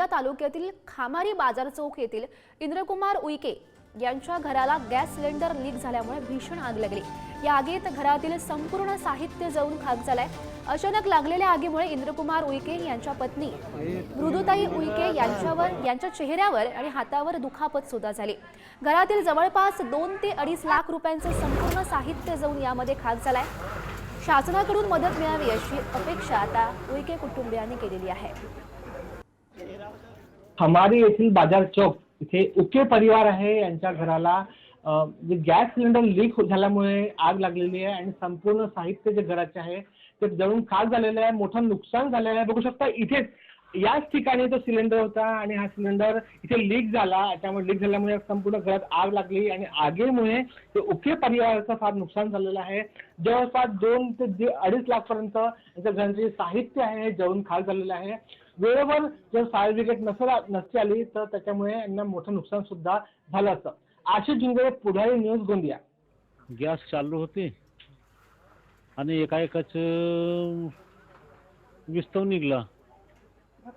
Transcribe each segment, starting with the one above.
गोंदिया तालुक्यातील खामारी बाजार चौक येथील इंद्रकुमार उईके यांच्या घराला गॅस सिलेंडर लीक झाल्यामुळे भीषण आग लागली। या आगीत घरातील संपूर्ण साहित्य जळून खाक झालंय। अचानक लागलेल्या आगीमुळे इंद्रकुमार उईके यांच्या पत्नी मृदुताई उईके यांच्या चेहऱ्यावर आणि हातावर दुखापत सुद्धा झाली। घरातील जवळपास 2 ते 2.5 लाख रुपयांचे संपूर्ण साहित्य जळून यामध्ये खाक झालंय। शासनाकडून मदत मिळावी अशी अपेक्षा आता उईके कुटुंबियांनी केलेली आहे। हमारी येथील बाजार चौक इथे उके परिवार आहे, यांच्या घराला गॅस सिलेंडर लीक झाल्यामुळे आग लागलेली आहे आणि संपूर्ण साहित्य जे घराचे आहे ते जळून खाक झालेलं आहे। मोठं नुकसान झालेलं आहे। बघू शकता इथेच याच ठिकाणी तो सिलेंडर होता आणि हा सिलेंडर इथे लीक झाला। त्यामुळे लीक झाल्यामुळे संपूर्ण घरात आग लागली आणि आगीमुळे ते उके परिवाराचं फार नुकसान झालेलं आहे। जवळपास 2 ते 2.5 लाख पर्यंत यांच्या घराचे साहित्य आहे जळून खाक झालेलं आहे। वेळेवर जर फायर ब्रिगेड नसती आली तर त्याच्यामुळे यांना मोठं नुकसान सुद्धा झालं असतं। आशिष जिंगरे, पुढारी न्यूज, गोंदिया। गॅस चालू होते आणि एकाएकाच विस्तव निघला।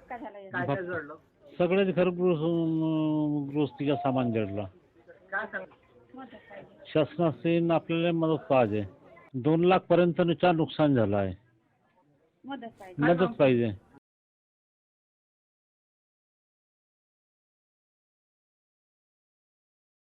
काय जळलं? सगळेच घर गृहस्थीचं सामान जळलं। शासनाचे आपल्याला मदत पाहिजे। 2 लाख पर्यंत नुकसान झालं आहे। मदत पाहिजे।